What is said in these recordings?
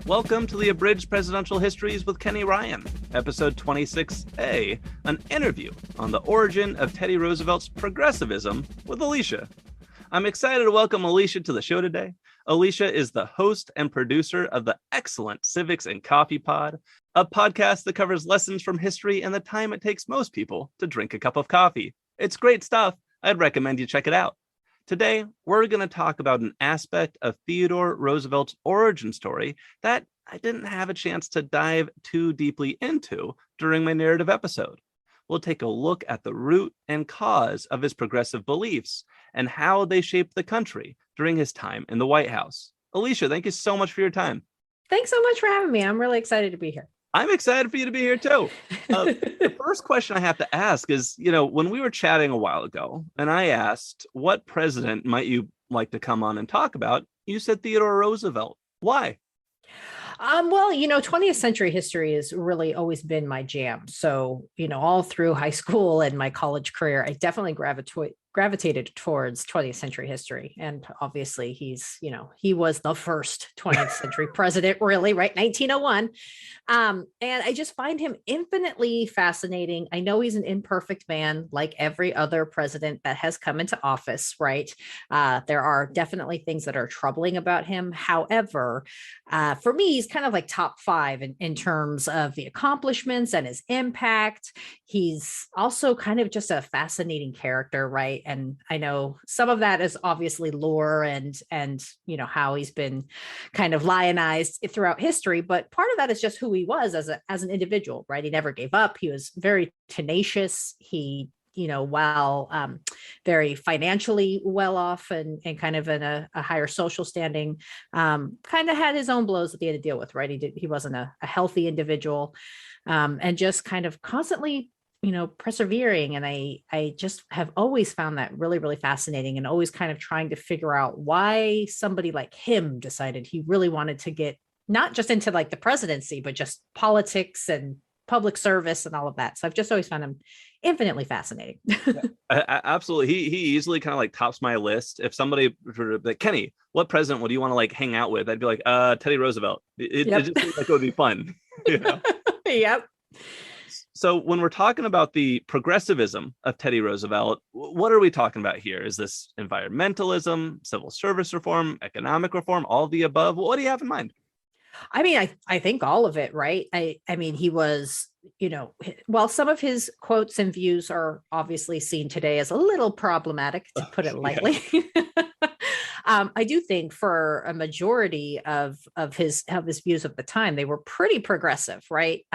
Welcome to the Abridged Presidential Histories with Kenny Ryan, episode 26A, an interview on the origin of Teddy Roosevelt's progressivism with Alycia. I'm excited to welcome Alycia to the show today. Alycia is the host and producer of the excellent Civics and Coffee Pod, a podcast that covers lessons from history and the time it takes most people to drink a cup of coffee. It's great stuff. I'd recommend you check it out. Today, we're going to talk about an aspect of Theodore Roosevelt's origin story that I didn't have a chance to dive too deeply into during my narrative episode. We'll take a look at the root and cause of his progressive beliefs and how they shaped the country during his time in the White House. Alycia, thank you so much for your time. Thanks so much for having me. I'm really excited to be here. I'm excited for you to be here too. The first question I have to ask is, when we were chatting a while ago and I asked, what president might you like to come on and talk about? You said Theodore Roosevelt. Why? Well, 20th century history has really always been my jam. So, all through high school and my college career, I definitely gravitated towards 20th century history. And obviously he was the first 20th century president, really, right? 1901. And I just find him infinitely fascinating. I know he's an imperfect man, like every other president that has come into office, right? There are definitely things that are troubling about him. However, for me, he's kind of like top five in terms of the accomplishments and his impact. He's also kind of just a fascinating character, right? And I know some of that is obviously lore and how he's been kind of lionized throughout history, but part of that is just who he was as an individual, right? He never gave up. He was very tenacious. He while very financially well off and kind of in a higher social standing, kind of had his own blows that he had to deal with, right? He wasn't a healthy individual, and just kind of constantly persevering. And I just have always found that really, really fascinating, and always kind of trying to figure out why somebody like him decided he really wanted to get not just into like the presidency, but just politics and public service and all of that. So I've just always found him infinitely fascinating. Absolutely. He easily kind of like tops my list. If somebody like, Kenny, what president would you want to like hang out with? I'd be like, Teddy Roosevelt. It just seems like it would be fun. Yep. So when we're talking about the progressivism of Teddy Roosevelt, what are we talking about here? Is this environmentalism, civil service reform, economic reform, all of the above? What do you have in mind? I mean, I think all of it, right? I mean, he was, while some of his quotes and views are obviously seen today as a little problematic, to put it lightly. I do think for a majority of his views of the time, they were pretty progressive, right?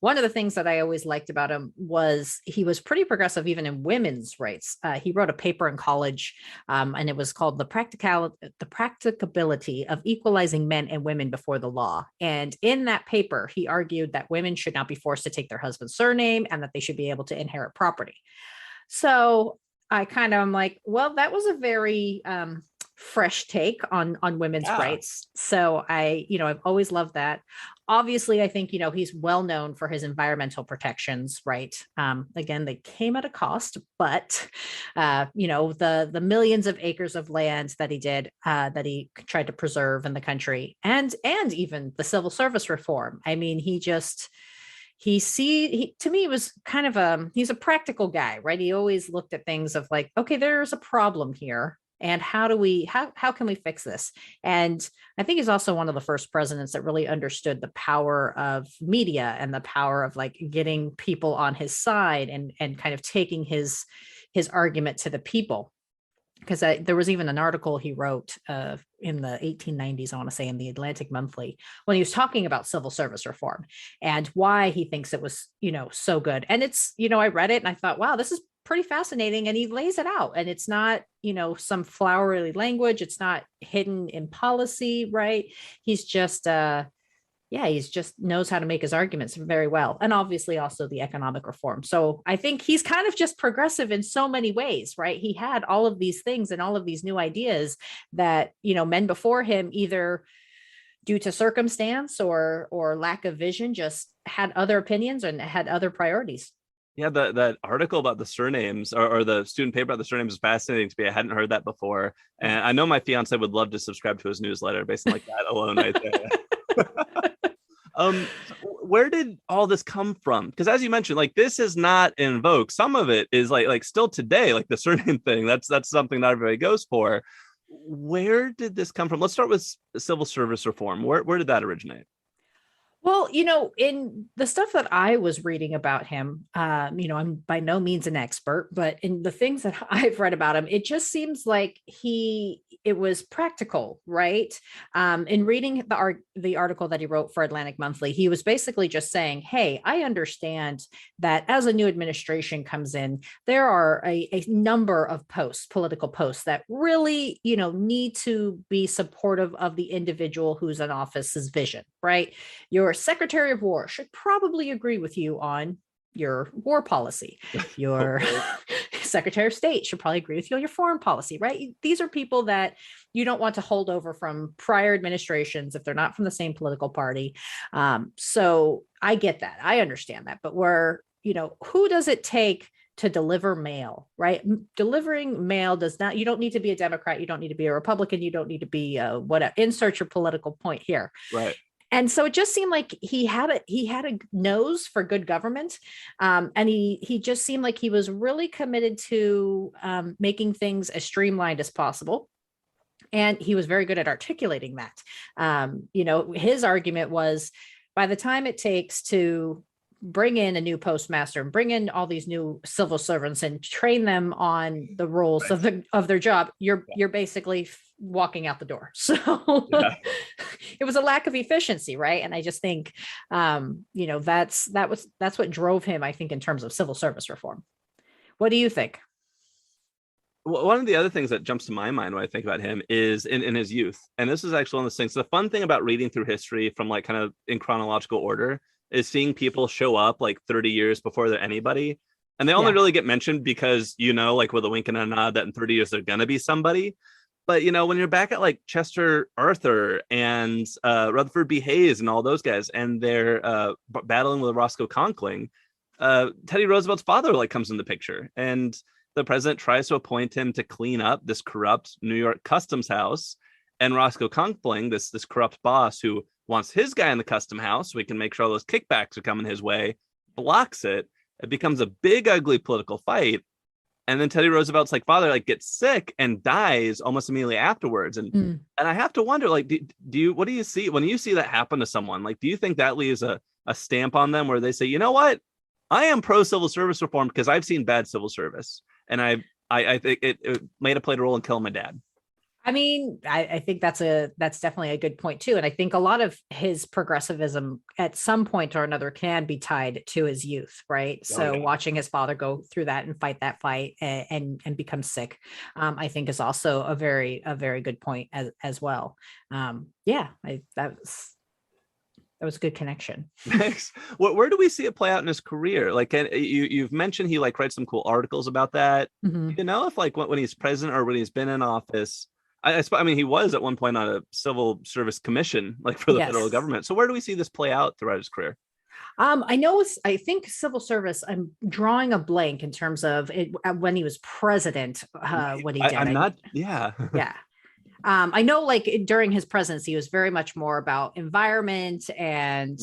One of the things that I always liked about him was he was pretty progressive even in women's rights. He wrote a paper in college, and it was called the Practicability of Equalizing Men and Women Before the Law. And in that paper, he argued that women should not be forced to take their husband's surname and that they should be able to inherit property. So I kind of am like, well, that was a very fresh take on women's rights. So I've always loved that. Obviously, I think, he's well known for his environmental protections, right? Again, they came at a cost, but, the millions of acres of land that he did, that he tried to preserve in the country, and even the civil service reform. I mean, to me, was kind of he's a practical guy, right? He always looked at things of like, okay, there's a problem here. And how can we fix this? And I think he's also one of the first presidents that really understood the power of media and the power of like getting people on his side and kind of taking his argument to the people. Because there was even an article he wrote in the 1890s, I want to say, in the Atlantic Monthly, when he was talking about civil service reform and why he thinks it was, so good. And it's, I read it and I thought, wow, this is pretty fascinating. And he lays it out, and it's not, some flowery language. It's not hidden in policy, right? He's just, he's just knows how to make his arguments very well. And obviously also the economic reform. So I think he's kind of just progressive in so many ways, right? He had all of these things and all of these new ideas that, men before him, either due to circumstance or lack of vision, just had other opinions and had other priorities. Yeah, that article about the surnames or the student paper about the surnames is fascinating to me. I hadn't heard that before. And I know my fiance would love to subscribe to his newsletter based on like that alone right there. Where did all this come from? Because as you mentioned, like this is not in vogue. Some of it is like still today, like the surname thing. That's something not everybody goes for. Where did this come from? Let's start with civil service reform. Where did that originate? Well, in the stuff that I was reading about him, I'm by no means an expert, but in the things that I've read about him, it just seems like it was practical, right? In reading the article that he wrote for Atlantic Monthly, he was basically just saying, "Hey, I understand that as a new administration comes in, there are a number of political posts that really, need to be supportive of the individual who's in office's vision, right? Your Secretary of War should probably agree with you on your war policy. Your Secretary of State should probably agree with you on your foreign policy, right? These are people that you don't want to hold over from prior administrations if they're not from the same political party. So I get that. I understand that. But who does it take to deliver mail, right? Delivering mail you don't need to be a Democrat. You don't need to be a Republican. You don't need to be whatever. Insert your political point here. Right. And so it just seemed like he had a nose for good government, and he just seemed like he was really committed to making things as streamlined as possible. And he was very good at articulating that. His argument was, by the time it takes to bring in a new postmaster and bring in all these new civil servants and train them on the roles of their job, you're basically walking out the door. So it was a lack of efficiency, right? And I just think that's what drove him, I think, in terms of civil service reform. What do you think? Well, one of the other things that jumps to my mind when I think about him is in his youth. And this is actually one of those things. The fun thing about reading through history from like kind of in chronological order is seeing people show up like 30 years before they're anybody. And they only really get mentioned because, like with a wink and a nod that in 30 years they're going to be somebody. But, when you're back at like Chester Arthur and Rutherford B. Hayes and all those guys, and they're battling with Roscoe Conkling, Teddy Roosevelt's father like comes in the picture, and the president tries to appoint him to clean up this corrupt New York customs house. And Roscoe Conkling, this corrupt boss who wants his guy in the custom house so he can make sure all those kickbacks are coming his way, blocks it. It becomes a big, ugly political fight. And then Teddy Roosevelt's like father gets sick and dies almost immediately afterwards. And I have to wonder, like, what do you see when you see that happen to someone? Like, do you think that leaves a stamp on them where they say, you know what, I am pro civil service reform because I've seen bad civil service, and I think it may have played a role in killing my dad. I mean, I think that's definitely a good point too. And I think a lot of his progressivism at some point or another can be tied to his youth, right? So watching his father go through that and fight that fight and become sick, I think is also a very good point as well. That was a good connection. Thanks. Where do we see it play out in his career? Like you've mentioned he like writes some cool articles about that. Mm-hmm. If like when he's president or when he's been in office, I mean, he was at one point on a civil service commission, like for the federal government. So where do we see this play out throughout his career? I think civil service, I'm drawing a blank in terms of it when he was president, what he did. I know like during his presidency, he was very much more about environment and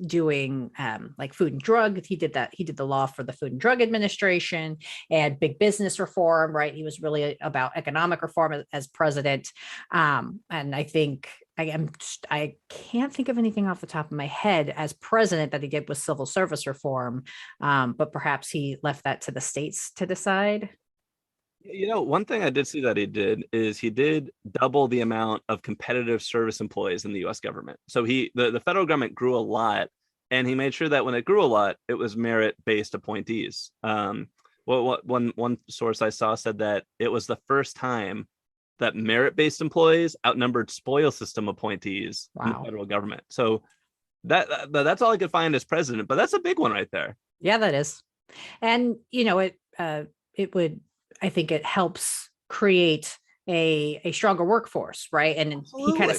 doing like food and drug. He did the law for the Food and Drug Administration and big business reform, right? He was really about economic reform as president. And I think I can't think of anything off the top of my head as president that he did with civil service reform. But perhaps he left that to the states to decide. One thing I did see that he did double the amount of competitive service employees in the U.S. government. So the federal government grew a lot, and he made sure that when it grew a lot, it was merit-based appointees. One source I saw said that it was the first time that merit-based employees outnumbered spoil system appointees in the federal government. So that's all I could find as president, but that's a big one right there. Yeah, that is. And it would. I think it helps create a stronger workforce, right? And Absolutely. He kind of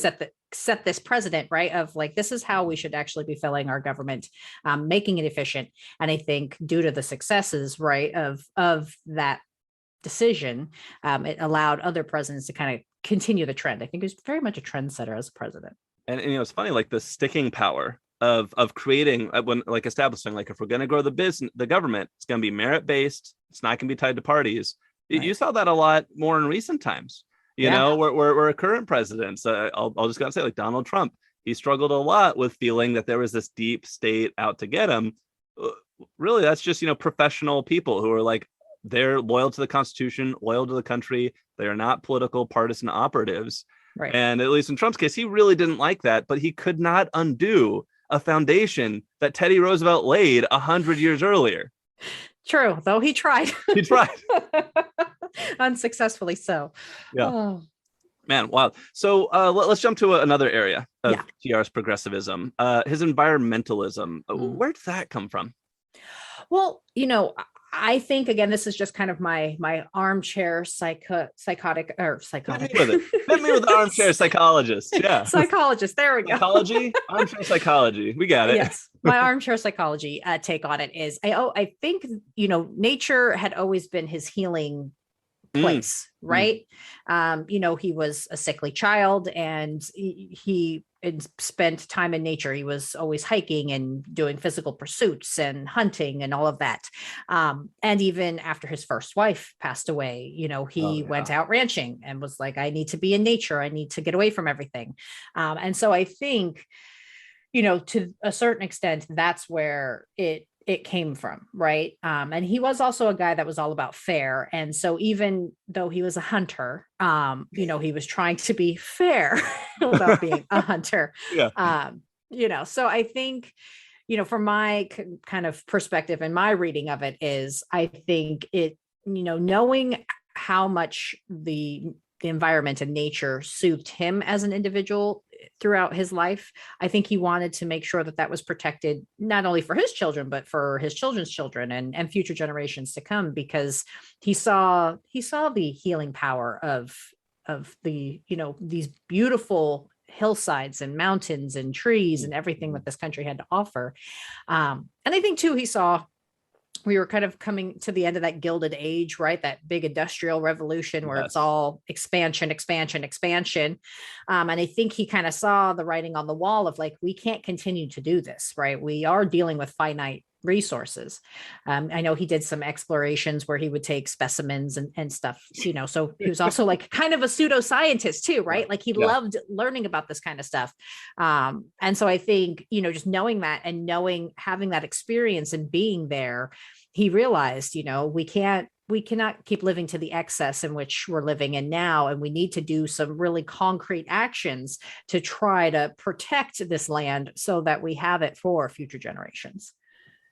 set this precedent, right? Of like, this is how we should actually be filling our government, making it efficient. And I think due to the successes, right, of that decision, it allowed other presidents to kind of continue the trend. I think he was very much a trendsetter as a president. And it's funny, like the sticking power of creating when like establishing, like, if we're going to grow the government, it's going to be merit based. It's not going to be tied to parties. You Right. saw that a lot more in recent times. Yeah. Where current presidents, I'll just gotta say, like Donald Trump, he struggled a lot with feeling that there was this deep state out to get him. Uh, Really, that's just professional people who are like, they're loyal to the Constitution, loyal to the country. They are not political partisan operatives. Right. And at least in Trump's case, he really didn't like that, but he could not undo a foundation that Teddy Roosevelt laid 100 years earlier. True, though he tried. He tried. Unsuccessfully so. Yeah. Oh. Man, wow. So let's jump to another area of Yeah. TR's progressivism, his environmentalism. Mm. Where did that come from? Well, I think again, this is just kind of my armchair psychotic or psychotic. Hit me with it. Hit me with the armchair psychologist. Yeah. Psychologist. There we go. Psychology, armchair psychology. We got it. Yes, my armchair psychology take on it is I think nature had always been his healing place, right? He was a sickly child, and he spent time in nature. He was always hiking and doing physical pursuits and hunting and all of that. And even after his first wife passed away, he went out ranching and was like, I need to be in nature. I need to get away from everything. And so I think, to a certain extent, that's where it came from, right? And he was also a guy that was all about fair. And so even though he was a hunter, he was trying to be fair without being a hunter. Yeah. So I think, from my kind of perspective and my reading of it is, I think it, knowing how much the environment and nature soothed him as an individual throughout his life, I think he wanted to make sure that was protected, not only for his children, but for his children's children and future generations to come, because he saw the healing power of the, these beautiful hillsides and mountains and trees and everything that this country had to offer. And I think too, he saw we were kind of coming to the end of that Gilded Age, right? That big industrial revolution where it's all expansion. And I think he kind of saw the writing on the wall of like, we can't continue to do this, right? We are dealing with finite resources. I know he did some explorations where he would take specimens and stuff, so he was also like kind of a pseudoscientist too, right? Like he loved learning about this kind of stuff. And so I think, just knowing that and having that experience and being there, he realized, we cannot keep living to the excess in which we're living in now. And we need to do some really concrete actions to try to protect this land so that we have it for future generations.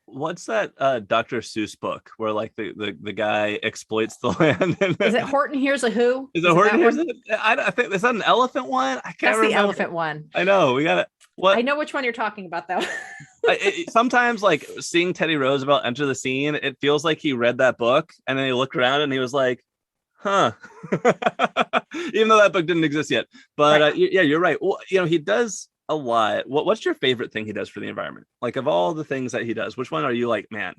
What's that Dr. Seuss book where like the guy exploits the land? Is it Horton Hears a Who? Is it Horton Hears a I think, is that an elephant one? I can't remember. That's the elephant one. I know. We got it. What? I know which one you're talking about though. Sometimes like seeing Teddy Roosevelt enter the scene, it feels like he read that book and then he looked around and he was like, huh. Even though that book didn't exist yet. But right. You're right. Well, he does a lot. What's your favorite thing he does for the environment? Like, of all the things that he does, which one are you like, man,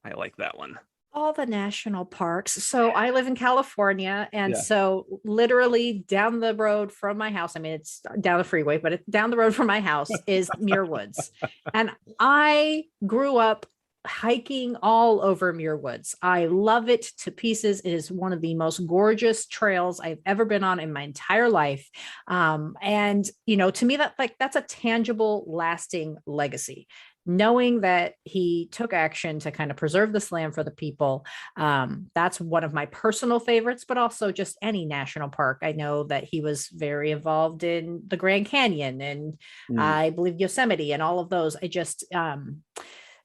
I like that one? All the national parks. So I live in California, and so literally down the road from my house, I mean, it's down the freeway, but it's down the road from my house is Muir Woods. And I grew up hiking all over Muir Woods. I love it to pieces. It is one of the most gorgeous trails I've ever been on in my entire life. And to me, that's a tangible, lasting legacy. Knowing that he took action to kind of preserve this land for the people. That's one of my personal favorites, but also just any national park. I know that he was very involved in the Grand Canyon and I believe Yosemite and all of those. I just,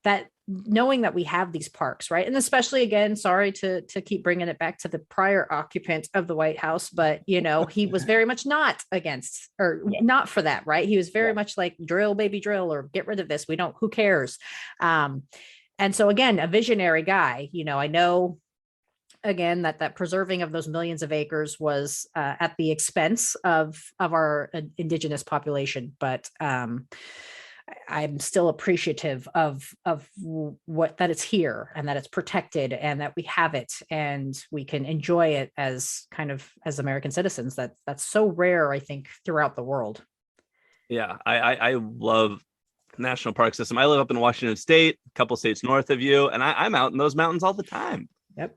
that knowing that we have these parks, right? And especially, again, sorry to keep bringing it back to the prior occupant of the White House, but, he was very much not against or not for that, right? He was very much like drill, baby, drill, or get rid of this. Who cares? And so again, a visionary guy, I know again, that preserving of those millions of acres was at the expense of our indigenous population, but I'm still appreciative of what that it's here and that it's protected and that we have it and we can enjoy it as American citizens. That's so rare, I think, throughout the world. Yeah, I love national park system. I live up in Washington State, a couple states north of you, and I'm out in those mountains all the time. Yep.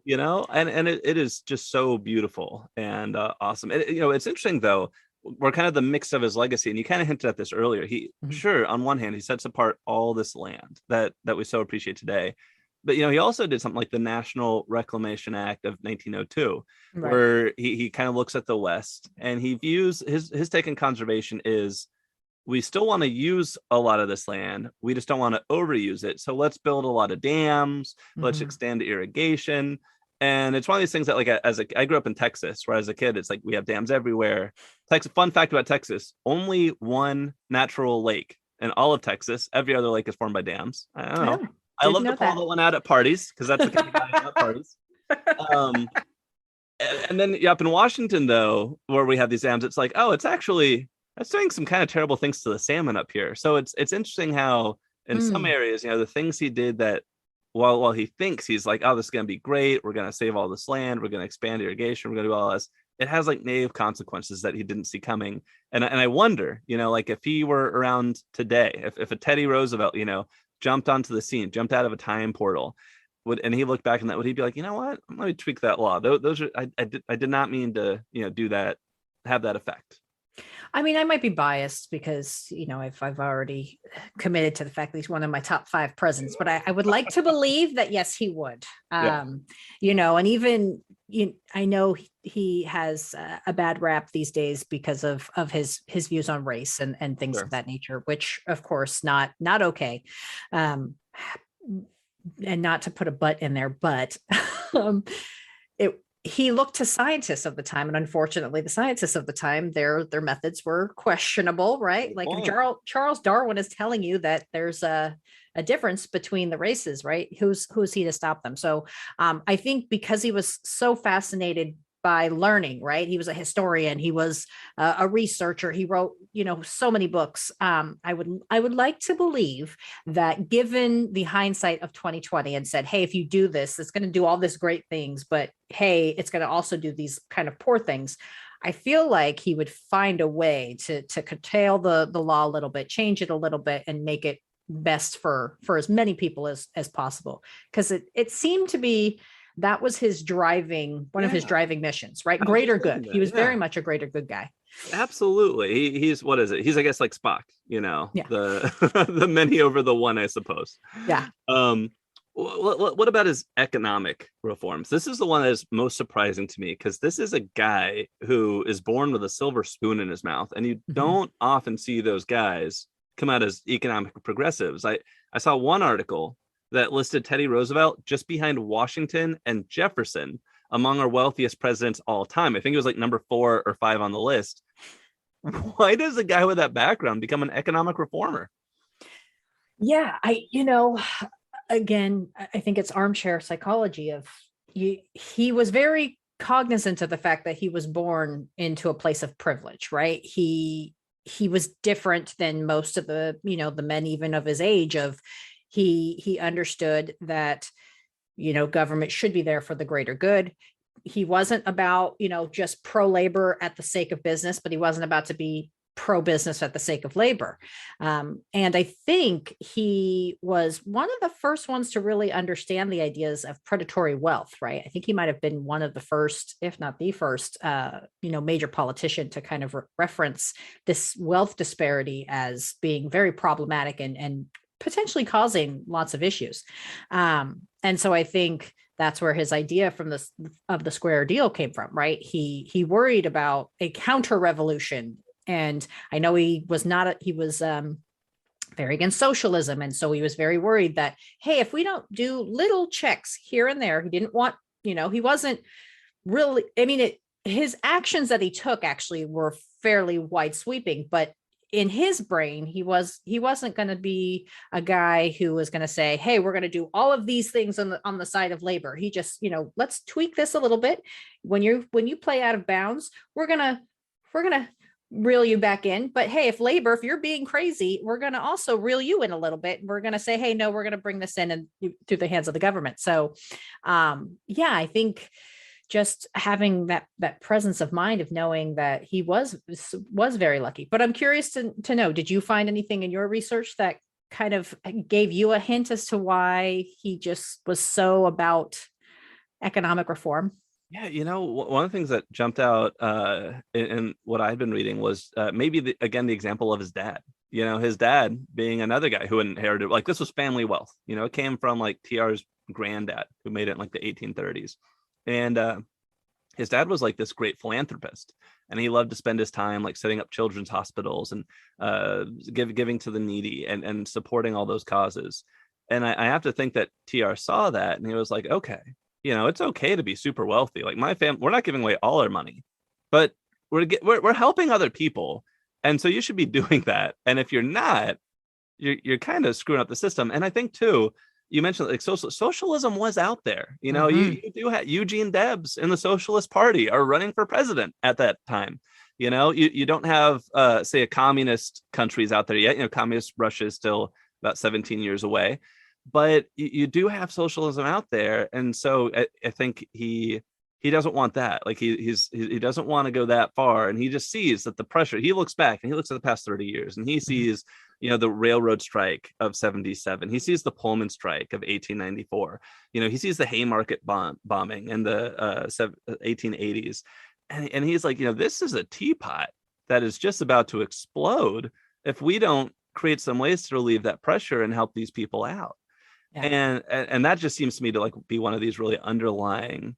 And it is just so beautiful and awesome. It's interesting though. We're kind of the mix of his legacy, and you kind of hinted at this earlier. He Mhm. sure, on one hand, he sets apart all this land that we so appreciate today, but he also did something like the National Reclamation Act of 1902, Right. where he kind of looks at the West and he views his take on conservation is we still want to use a lot of this land. We just don't want to overuse it. So let's build a lot of dams. Let's Mhm. extend irrigation. And it's one of these things that, like, I grew up in Texas, where as a kid, it's like we have dams everywhere. Texas. Fun fact about Texas: only one natural lake in all of Texas. Every other lake is formed by dams. I don't know. Oh, I didn't love to know pull that. that one out at parties because that's the kind of guy I am at parties. Um, and then up in Washington, though, where we have these dams, it's like, oh, it's actually that's doing some kind of terrible things to the salmon up here. So it's interesting how in some Mm. areas, the things he did that while he thinks he's like, oh, this is gonna be great, we're gonna save all this land, we're gonna expand irrigation, we're gonna do all this. It has like negative consequences that he didn't see coming. And I wonder, like if he were around today, if a Teddy Roosevelt, jumped onto the scene, jumped out of a time portal, and he looked back on that, would he be like, you know what? Let me tweak that law. Those are I did not mean to, do that, have that effect. I mean, I might be biased because, I've already committed to the fact that he's one of my top 5 presidents, but I would like to believe that, yes, he would. Yeah, And even, I know he has a bad rap these days because of his views on race and things of sure. that nature, which of course not okay. Um, and not to put a but in there, but um, he looked to scientists of the time, and unfortunately, the scientists of the time, their methods were questionable, right? Good Like if point. Charles Darwin is telling you that there's a difference between the races, right? Who's he to stop them? So I think because he was so fascinated by learning, right? He was a historian, he was a researcher, he wrote, so many books. I would like to believe that given the hindsight of 2020 and said, hey, if you do this, it's going to do all this great things, but hey, it's going to also do these kind of poor things. I feel like he would find a way to curtail the law a little bit, change it a little bit, and make it best for as many people as possible. Because it seemed to be that was one of his Yeah, driving missions, right? I was just Greater thinking good. He that. was very Yeah, much a greater good guy. absolutely. He's what is it? He's, I guess, like Spock. Yeah. The the many over the one, I suppose. Yeah. Um, what about his economic reforms? This is the one that is most surprising to me because this is a guy who is born with a silver spoon in his mouth, and you Mhm. don't often see those guys come out as economic progressives. I saw one article that listed Teddy Roosevelt just behind Washington and Jefferson among our wealthiest presidents all time. I think it was like number 4 or 5 on the list. Why does a guy with that background become an economic reformer? Yeah. Again, I think it's armchair psychology of he was very cognizant of the fact that he was born into a place of privilege, right? He was different than most of the men even of his age of he understood that government should be there for the greater good. He wasn't about just pro labor at the sake of business, but he wasn't about to be pro business at the sake of labor. And I think he was one of the first ones to really understand the ideas of predatory wealth, right? I think he might have been one of the first, if not the first, major politician to kind of reference this wealth disparity as being very problematic and potentially causing lots of issues. And so I think that's where his idea of the square deal came from, right? He worried about a counter revolution, and I know he was not he was very against socialism, and so he was very worried that, hey, if we don't do little checks here and there, he didn't want, he wasn't really, I mean, his actions that he took actually were fairly wide sweeping, but in his brain, he wasn't going to be a guy who was going to say, hey, we're going to do all of these things on the side of labor. He just, let's tweak this a little bit. When you play out of bounds, we're gonna reel you back in. But hey, if you're being crazy, we're gonna also reel you in a little bit. We're gonna say, hey, no, we're gonna bring this in and through the hands of the government. So yeah, I think just having that presence of mind of knowing that he was very lucky. But I'm curious to know, did you find anything in your research that kind of gave you a hint as to why he just was so about economic reform? Yeah, one of the things that jumped out in what I'd been reading was maybe again the example of his dad. His dad being another guy who inherited, like, this was family wealth. It came from like TR's granddad who made it in like the 1830s, and his dad was like this great philanthropist, and he loved to spend his time like setting up children's hospitals and giving to the needy and supporting all those causes. And I have to think that TR saw that and he was like, okay, it's okay to be super wealthy. Like, my family, we're not giving away all our money, but we're helping other people, and so you should be doing that. And if you're not, you're kind of screwing up the system. And I think too, you mentioned like socialism was out there. You do have Eugene Debs in the Socialist Party are running for president at that time. You don't have say a communist countries out there yet. Communist Russia is still about 17 years away, but you do have socialism out there. And so I think he doesn't want that. Like, he doesn't want to go that far. And he just sees that the pressure, he looks back and he looks at the past 30 years and he sees, the railroad strike of 77. He sees the Pullman strike of 1894. He sees the Haymarket bombing in the 1880s. And he's like, this is a teapot that is just about to explode if we don't create some ways to relieve that pressure and help these people out. Yeah. And that just seems to me to like be one of these really underlying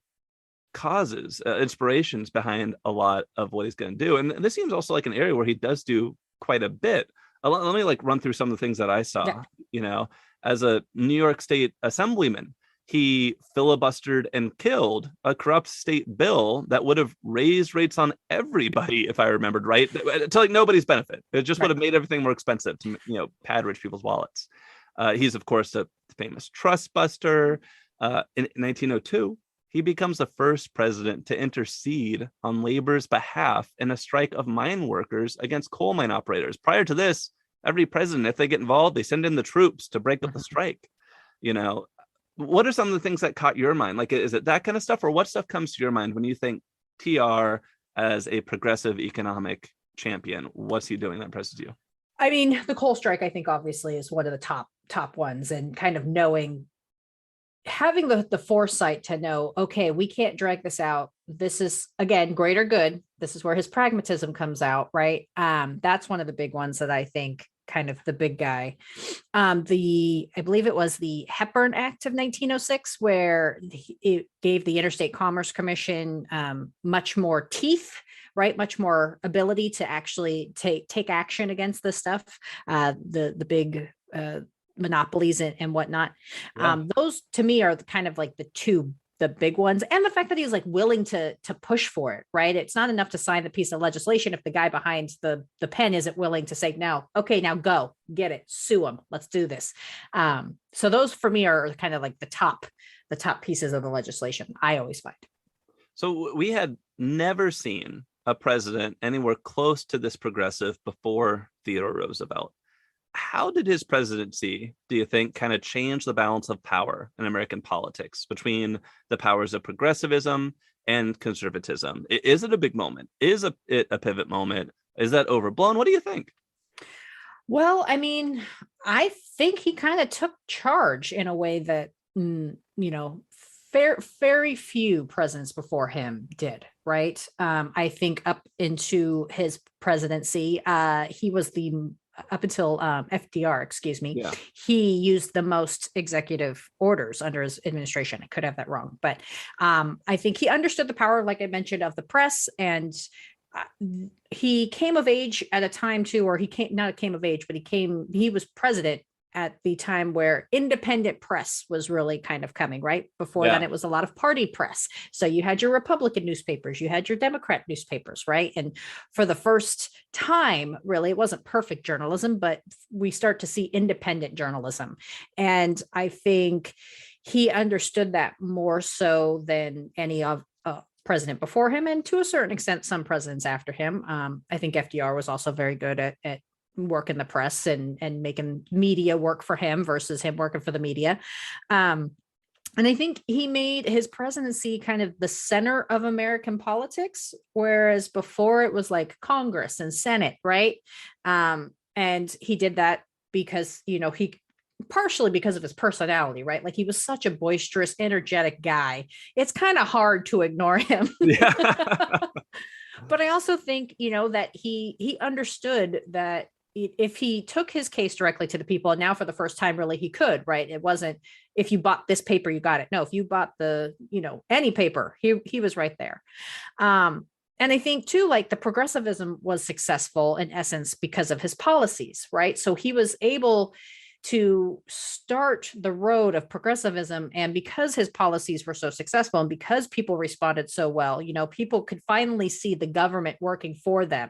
causes, inspirations behind a lot of what he's going to do. And this seems also like an area where he does do quite a bit. Let me like run through some of the things that I saw. Yeah. As a New York State assemblyman, he filibustered and killed a corrupt state bill that would have raised rates on everybody, if I remembered right, to like nobody's benefit. It just would have made everything more expensive to pad rich people's wallets. He's of course a famous trust buster. In 1902, he becomes the first president to intercede on labor's behalf in a strike of mine workers against coal mine operators. Prior to this, every president, if they get involved, they send in the troops to break up the strike. What are some of the things that caught your mind? Like, is it that kind of stuff, or what stuff comes to your mind when you think TR as a progressive economic champion? What's he doing that impresses you? I mean, the coal strike, I think, obviously is one of the top ones, and kind of having the foresight to know, okay, we can't drag this out. This is, again, greater good. This is where his pragmatism comes out, right? That's one of the big ones that I think kind of the big guy. I believe it was the Hepburn Act of 1906, where it gave the Interstate Commerce Commission much more teeth, right? Much more ability to actually take action against this stuff. The big monopolies and whatnot. Yeah. Those to me are kind of like the big ones, and the fact that he's like willing to push for it, right? It's not enough to sign the piece of legislation if the guy behind the pen isn't willing to say, now go get it, sue him, let's do this. So those for me are kind of like the top pieces of the legislation, I always find. So we had never seen a president anywhere close to this progressive before Theodore Roosevelt. How did his presidency, do you think, kind of change the balance of power in American politics between the powers of progressivism and conservatism? Is it a big moment? Is it a pivot moment? Is that overblown? What do you think? Well, I mean, I think he kind of took charge in a way that, very few presidents before him did, right? I think up into his presidency, he was up until FDR, excuse me, yeah, he used the most executive orders under his administration. I could have that wrong, but I think he understood the power, like I mentioned, of the press, and he came of age at a time too, or not came of age, but he was president at the time where independent press was really kind of coming, right? Before then, it was a lot of party press. So you had your Republican newspapers, you had your Democrat newspapers, right? And for the first time, really, it wasn't perfect journalism, but we start to see independent journalism. And I think he understood that more so than any of president before him, and to a certain extent, some presidents after him. I think FDR was also very good at working the press and making media work for him versus him working for the media. And I think he made his presidency kind of the center of American politics, whereas before it was like Congress and Senate, right? And he did that because, he partially because of his personality, right? Like he was such a boisterous, energetic guy. It's kind of hard to ignore him. Yeah. But I also think, that he understood that if he took his case directly to the people, and now for the first time, really, he could, right? It wasn't, if you bought this paper, you got it. No, if you bought any paper, he was right there. And I think too, like the progressivism was successful in essence because of his policies, right? So he was able to start the road of progressivism. And because his policies were so successful and because people responded so well, people could finally see the government working for them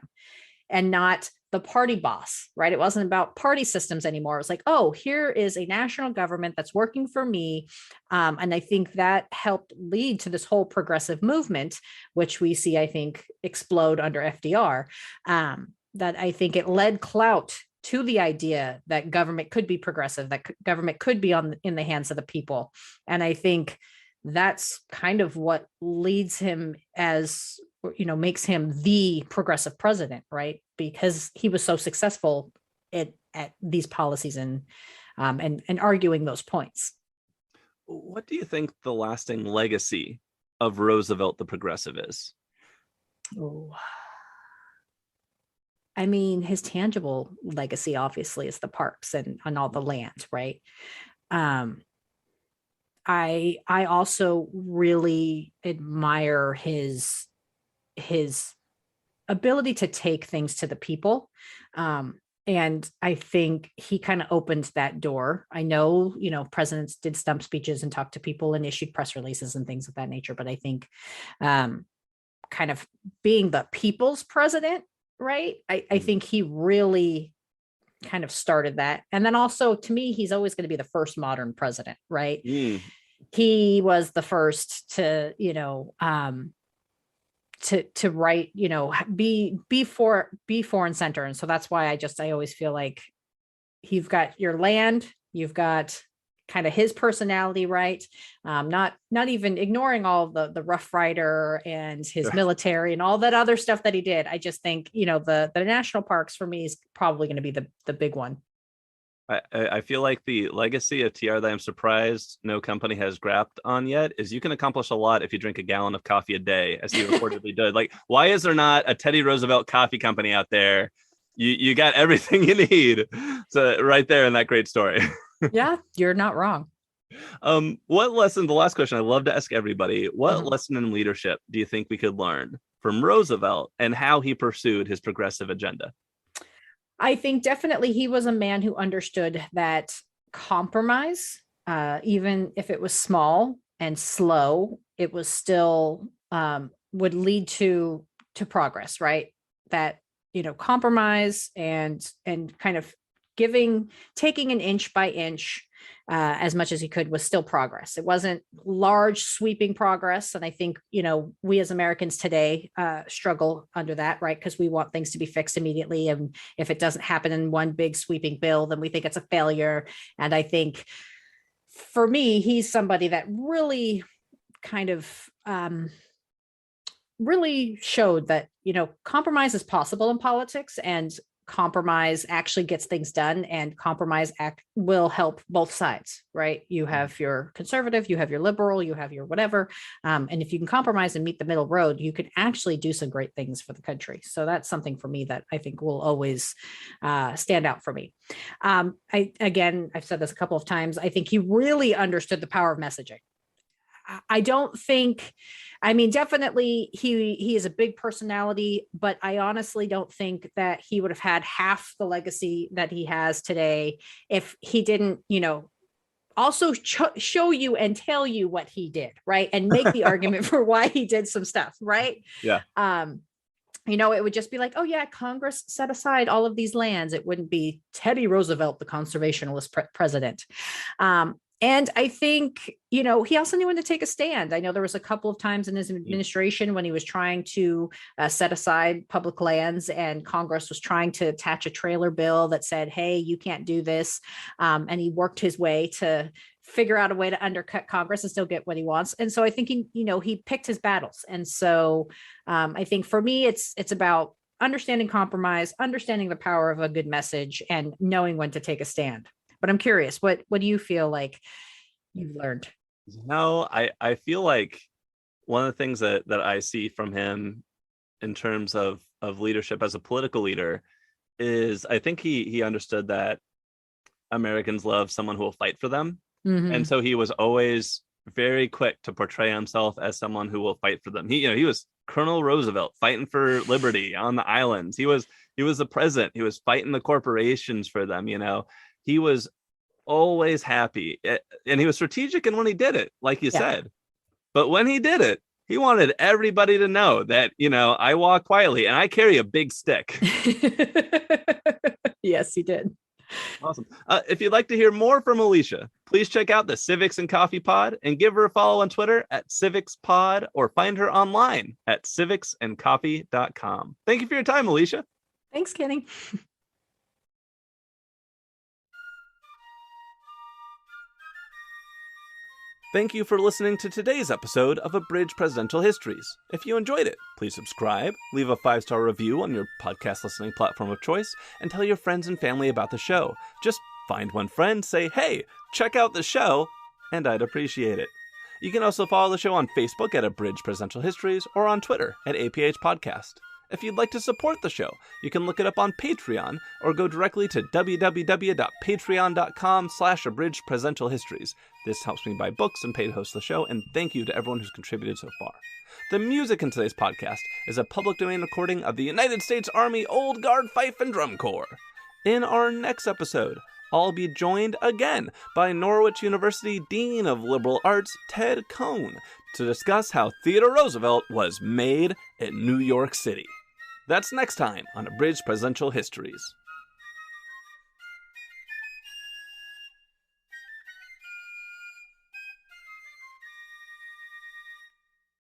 and not the party boss, right? It wasn't about party systems anymore. It was like, oh, here is a national government that's working for me. And I think that helped lead to this whole progressive movement, which we see, I think, explode under FDR. That I think it led clout to the idea that government could be progressive, that government could be in the hands of the people. And I think that's kind of what leads him as, makes him the progressive president, right? Because he was so successful at these policies and arguing those points. What do you think the lasting legacy of Roosevelt the Progressive is? Oh. I mean, his tangible legacy obviously is the parks and all the land, right? I also really admire his ability to take things to the people. And I think he kind of opened that door. I know, presidents did stump speeches and talked to people and issued press releases and things of that nature. But I think kind of being the people's president, right? I think he really kind of started that. And then also, to me, he's always going to be the first modern president, right? He was the first to, to write, be foreign center. And so that's why I always feel like you've got your land, you've got kind of his personality, right? Not even ignoring all the Rough Rider and his military and all that other stuff that he did. I just think, the national parks for me is probably going to be the big one. I feel like the legacy of TR that I'm surprised no company has grabbed on yet is you can accomplish a lot if you drink a gallon of coffee a day, as he reportedly did. Like, why is there not a Teddy Roosevelt coffee company out there? You got everything you need. So right there in that great story. Yeah, you're not wrong. What lesson, the last question I love to ask everybody, what lesson in leadership do you think we could learn from Roosevelt and how he pursued his progressive agenda? I think definitely he was a man who understood that compromise, even if it was small and slow, it was still would lead to progress, right? That, compromise and kind of taking an inch by inch as much as he could was still progress. It wasn't large sweeping progress. And I think, we as Americans today struggle under that, right? Because we want things to be fixed immediately. And if it doesn't happen in one big sweeping bill, then we think it's a failure. And I think for me, he's somebody that really kind of really showed that, compromise is possible in politics, and compromise actually gets things done, and compromise will help both sides, right? You have your conservative, you have your liberal, you have your whatever. And if you can compromise and meet the middle road, you can actually do some great things for the country. So that's something for me that I think will always stand out for me. I've said this a couple of times. I think he really understood the power of messaging. Definitely he is a big personality, but I honestly don't think that he would have had half the legacy that he has today if he didn't, also show you and tell you what he did, right? And make the argument for why he did some stuff, right? Yeah. It would just be like, oh yeah, Congress set aside all of these lands. It wouldn't be Teddy Roosevelt, the conservationist president. And I think, he also knew when to take a stand. I know there was a couple of times in his administration when he was trying to set aside public lands, and Congress was trying to attach a trailer bill that said, hey, you can't do this. And he worked his way to figure out a way to undercut Congress and still get what he wants. And so I think he picked his battles. And so I think for me, it's about understanding compromise, understanding the power of a good message, and knowing when to take a stand. But I'm curious, what do you feel like you've learned? No, I feel like one of the things that I see from him in terms of leadership as a political leader is I think he understood that Americans love someone who will fight for them. Mm-hmm. And so he was always very quick to portray himself as someone who will fight for them. He was Colonel Roosevelt fighting for liberty on the islands. He was the president. He was fighting the corporations for them. He was always happy, and he was strategic in when he did it, like you said. But when he did it, he wanted everybody to know that, I walk quietly and I carry a big stick. Yes, he did. Awesome. If you'd like to hear more from Alycia, please check out the Civics and Coffee Pod and give her a follow on Twitter at Civics Pod, or find her online at civicsandcoffee.com. Thank you for your time, Alycia. Thanks, Kenny. Thank you for listening to today's episode of Abridged Presidential Histories. If you enjoyed it, please subscribe, leave a 5-star review on your podcast listening platform of choice, and tell your friends and family about the show. Just find one friend, say, hey, check out the show, and I'd appreciate it. You can also follow the show on Facebook at Abridged Presidential Histories, or on Twitter at APH Podcast. If you'd like to support the show, you can look it up on Patreon, or go directly to www.patreon.com/abridged presidential histories. This helps me buy books and pay to host the show, and thank you to everyone who's contributed so far. The music in today's podcast is a public domain recording of the United States Army Old Guard Fife and Drum Corps. In our next episode, I'll be joined again by Norwich University Dean of Liberal Arts, Ted Cohn, to discuss how Theodore Roosevelt was made in New York City. That's next time on Abridged Presidential Histories.